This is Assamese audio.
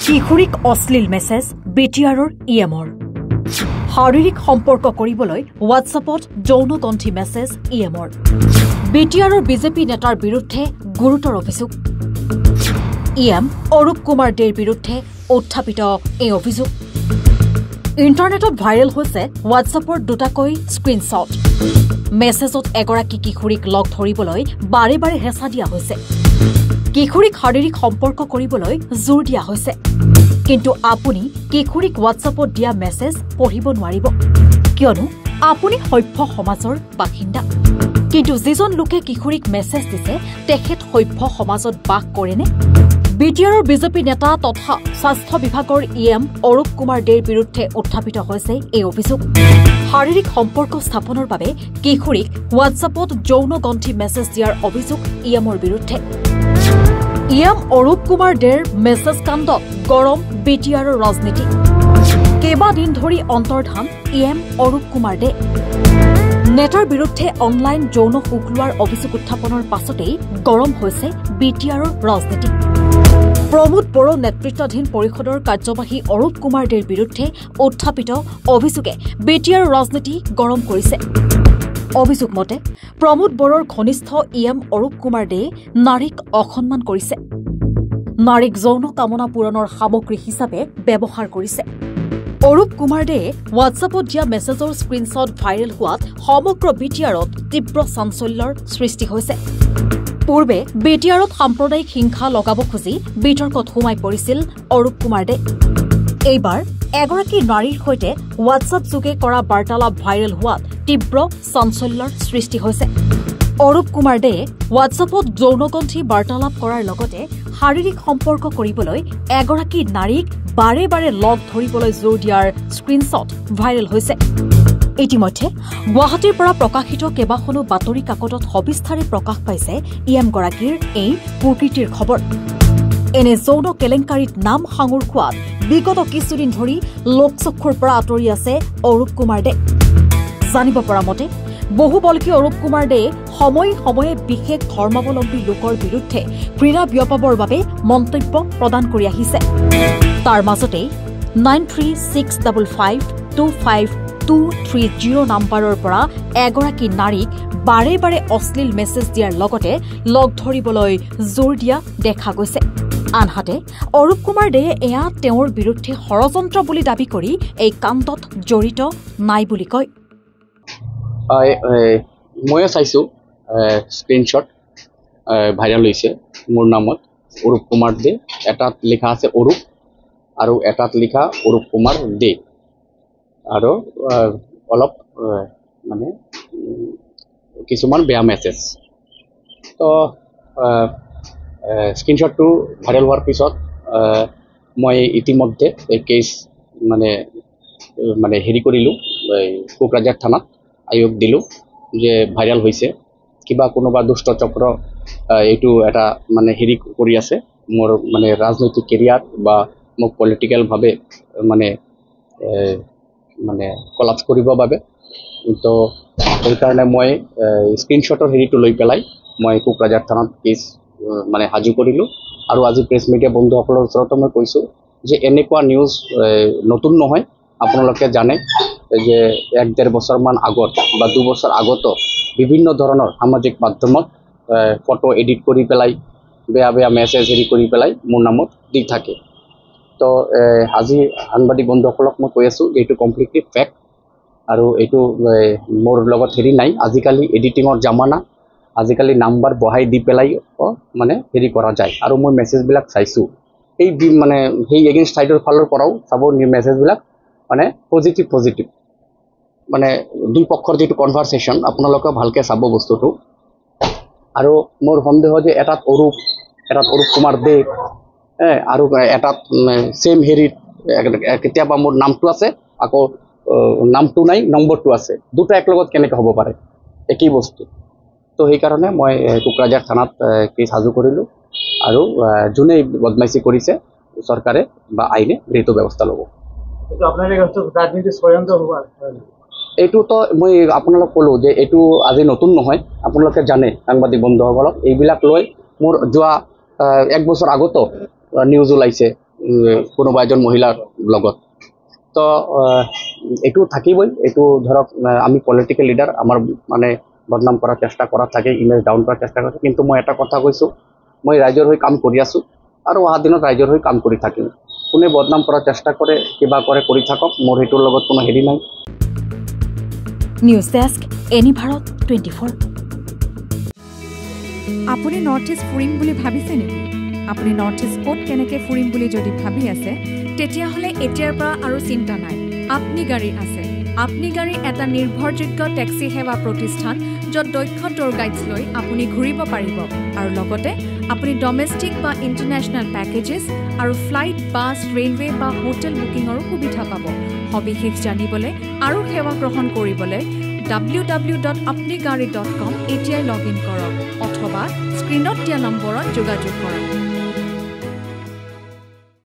কিশোৰীক অশ্লীল মেছেজ বিটিআৰৰ ইএমৰ শাৰীৰিক সম্পৰ্ক কৰিবলৈ হোৱাটছএপত যৌনগন্থী মেছেজ ইএমৰ বিটিআৰৰ বিজেপি নেতাৰ বিৰুদ্ধে গুৰুতৰ অভিযোগ ইএম অৰূপ কুমাৰ দেৰ বিৰুদ্ধে উত্থাপিত এই অভিযোগ ইণ্টাৰনেটত ভাইৰেল হৈছে হোৱাটছএপৰ দুটাকৈ স্ক্ৰীনশ্বট মেছেজত এগৰাকী কিশোৰীক লগ ধৰিবলৈ বাৰে বাৰে হেঁচা দিয়া হৈছে কিশোৰীক শাৰীৰিক সম্পৰ্ক কৰিবলৈ জোৰ দিয়া হৈছে কিন্তু আপুনি কিশোৰীক হোৱাটছএপত দিয়া মেছেজ পঢ়িব নোৱাৰিব কিয়নো আপুনি সভ্য সমাজৰ বাসিন্দা কিন্তু যিজন লোকে কিশোৰীক মেছেজ দিছে তেখেত সভ্য সমাজত বাস কৰেনে বিটিআৰৰ বিজেপি নেতা তথা স্বাস্থ্য বিভাগৰ ইএম অৰূপ কুমাৰ দেৰ বিৰুদ্ধে উত্থাপিত হৈছে এই অভিযোগ শাৰীৰিক সম্পৰ্ক স্থাপনৰ বাবে কিশোৰীক হোৱাটছএপত যৌনগন্থী মেছেজ দিয়াৰ অভিযোগ ইএমৰ বিৰুদ্ধে ইএম অৰূপ কুমাৰ দেৰ মেছেজ কাণ্ডত গৰম বিটিআৰৰ ৰাজনীতি কেইবাদিন ধৰি অন্তৰ্ধান ইএম অৰূপ কুমাৰ দে নেতাৰ বিৰুদ্ধে অনলাইন যৌন সুখ লোৱাৰ অভিযোগ উত্থাপনৰ পাছতেই গৰম হৈছে বিটিআৰৰ ৰাজনীতি প্ৰমোদ বড়ো নেতৃত্বাধীন পৰিষদৰ কাৰ্যবাহী অৰূপ কুমাৰ দেৰ বিৰুদ্ধে উত্থাপিত অভিযোগে বিটিআৰৰ ৰাজনীতি গৰম কৰিছে অভিযোগ মতে প্ৰমোদ বড়োৰ ঘনিষ্ঠ ইএম অৰূপ কুমাৰ দে নাৰীক অসন্মান কৰিছে নাৰীক যৌন কামনা পূৰণৰ সামগ্ৰী হিচাপে ব্যৱহাৰ কৰিছে অৰূপ কুমাৰ দে হোৱাটছএপত দিয়া মেছেজৰ স্ক্ৰীনশ্বট ভাইৰেল হোৱাত সমগ্ৰ বিটিআৰত তীব্ৰ চাঞ্চল্যৰ সৃষ্টি হৈছে পূৰ্বে বিটিআৰত সাম্প্ৰদায়িক হিংসা লগাব খুজি বিতৰ্কত সোমাই পৰিছিল অৰূপ কুমাৰ দে এইবাৰ এগৰাকী নাৰীৰ সৈতে হোৱাটছএপ যোগে কৰা বাৰ্তালাপ ভাইৰেল হোৱাত তীব্ৰ চাঞ্চল্যৰ সৃষ্টি হৈছে অৰূপ কুমাৰ দে হোৱাটছএপত যৌনগন্থী বাৰ্তালাপ কৰাৰ লগতে শাৰীৰিক সম্পৰ্ক কৰিবলৈ এগৰাকী নাৰীক বাৰে বাৰে লগ ধৰিবলৈ জোৰ দিয়াৰ স্ক্ৰীনশ্বট ভাইৰেল হৈছে ইতিমধ্যে গুৱাহাটীৰ পৰা প্ৰকাশিত কেইবাখনো বাতৰি কাকতত সবিস্তাৰে প্ৰকাশ পাইছে ইএমগৰাকীৰ এই প্ৰকৃতিৰ খবৰ এনে যৌন কেলেংকাৰীত নাম সাঙুৰ খোৱাত বিগত কিছুদিন ধৰি লোকচক্ষুৰ পৰা আঁতৰি আছে অৰূপ কুমাৰ দে জানিব পৰা মতে বহুবল্কী অৰূপ কুমাৰ দে সময়ে সময়ে বিশেষ ধৰ্মাৱলম্বী লোকৰ বিৰুদ্ধে ঘৃণা বিয়পাবৰ বাবে মন্তব্য প্ৰদান কৰি আহিছে তাৰ মাজতেই 9365525230 নম্বৰৰ পৰা এগৰাকী নাৰীক বাৰে বাৰে অশ্লীল মেছেজ দিয়াৰ লগতে লগ ধৰিবলৈ জোৰ দিয়া দেখা গৈছে আনহাতে অৰূপ কুমাৰ দে এয়া তেওঁৰ বিৰুদ্ধে ষড়যন্ত্ৰ বুলি দাবী কৰি এই কাণ্ডত জড়িত নাই বুলি কয় ময়ো চাইছোঁ স্ক্ৰীনশ্বট ভাইৰেল হৈছে মোৰ নামত অৰূপ কুমাৰ দে এটাত লিখা আছে অৰূপ আৰু এটাত লিখা অৰূপ কুমাৰ দে আৰু অলপ মানে কিছুমান বেয়া মেছেজ তো স্ক্ৰীনশ্বটটো ভাইৰেল হোৱাৰ পিছত মই ইতিমধ্যে এই কেছ মানে হেৰি কৰিলোঁ কোকৰাঝাৰ থানাত আয়োগ দিলোঁ যে ভাইৰেল হৈছে কিবা কোনোবা দুষ্ট চক্ৰ এইটো এটা মানে হেৰি কৰি আছে মোৰ মানে ৰাজনৈতিক কেৰিয়াৰ বা মোক পলিটিকেলভাৱে মানে কলাপছ কৰিবৰ বাবে তো সেইকাৰণে মই স্ক্ৰীনশ্বটৰ হেৰিটো লৈ পেলাই মই কোকৰাঝাৰ থানাত কেছ মানে সাজু কৰিলোঁ আৰু আজি প্ৰেছ মিডিয়া বন্ধুসকলৰ ওচৰতো মই কৈছোঁ যে এনেকুৱা নিউজ নতুন নহয় আপোনালোকে জানে যে 1-1.5 বছৰমান আগত বা 2 বছৰ আগতো বিভিন্ন ধৰণৰ সামাজিক মাধ্যমত ফটো এডিট কৰি পেলাই বেয়া বেয়া মেছেজ হেৰি কৰি পেলাই মোৰ নামত দি থাকে তো আজি সাংবাদিক বন্ধুসকলক মই কৈ আছোঁ যে এইটো কমপ্লিটলি ফেক্ট আৰু এইটো মোৰ লগত হেৰি নাই আজিকালি এডিটিঙৰ জামানা আজিকালি নাম্বাৰ বহাই দি পেলাই মানে হেৰি কৰা যায় আৰু মই মেছেজবিলাক চাইছোঁ এই মানে সেই এগেইনষ্ট ছাইডৰ ফালৰ পৰাও চাব মেছেজবিলাক মানে পজিটিভ মানে দুই পক্ষৰ যিটো কনভাৰচেশ্যন আপোনালোকে ভালকৈ চাব বস্তুটো আৰু মোৰ সন্দেহ যে এটাত অৰূপ কুমাৰ দে আৰু এটাত ছেইম হেৰিত কেতিয়াবা মোৰ নামটো আছে আকৌ নামটো নাই নম্বৰটো আছে দুটা একলগত কেনেকৈ হ'ব পাৰে একেই বস্তু তো সেইকাৰণে মই কোকৰাঝাৰ থানাত কেছ সাজু কৰিলোঁ আৰু যোনে বদমাইচি কৰিছে চৰকাৰে বা আইনে গৃহীত ব্যৱস্থা ল'ব এইটোতো মই আপোনালোক ক'লোঁ যে এইটো আজি নতুন নহয় আপোনালোকে জানে সাংবাদিক বন্ধুসকলক এইবিলাক লৈ মোৰ যোৱা 1 বছৰ আগতো নিউজ ওলাইছে কোনোবা এজন মহিলাৰ লগত তো এইটো থাকিবই এইটো ধৰক আমি পলিটিকেল লিডাৰ আমাৰ মানে বদনাম কৰাৰ চেষ্টা কৰা থাকে ইমেজ ডাউন কৰাৰ চেষ্টা কৰে কিন্তু মই এটা কথা কৈছোঁ মই ৰাইজৰ হৈ কাম কৰি আছোঁ আৰু অহা দিনত ৰাইজৰ হৈ কাম কৰি থাকিম কোনে বদনাম কৰাৰ চেষ্টা কৰে কিবা কৰে কৰি থাকক মোৰ সেইটোৰ লগত কোনো হেৰি নাই নিউজ ডেস্ক এনি ভাৰত 24 আপুনি নৰ্থ ইষ্ট ফুৰিম বুলি ভাবিছে নেকি আপুনি নৰ্থ ইষ্ট ক'ত কেনেকৈ ফুৰিম বুলি যদি ভাবি আছে তেতিয়াহ'লে এতিয়াৰ পৰা আৰু চিন্তা নাই আপনি গাড়ী আছে আপনি গাড়ী এটা নিৰ্ভৰযোগ্য টেক্সি সেৱা প্ৰতিষ্ঠান য'ত দক্ষ টুৰ গাইডছ লৈ আপুনি ঘূৰিব পাৰিব আৰু লগতে আপুনি ডমেষ্টিক বা ইণ্টাৰনেশ্যনেল পেকেজেছ আৰু ফ্লাইট বাছ ৰেলৱে বা হোটেল বুকিঙৰো সুবিধা পাব সবিশেষ জানিবলৈ আৰু সেৱা গ্ৰহণ কৰিবলৈ www.apnigari.com এতিয়াই লগ ইন কৰক অথবা স্ক্ৰীনত দিয়া নম্বৰত যোগাযোগ কৰক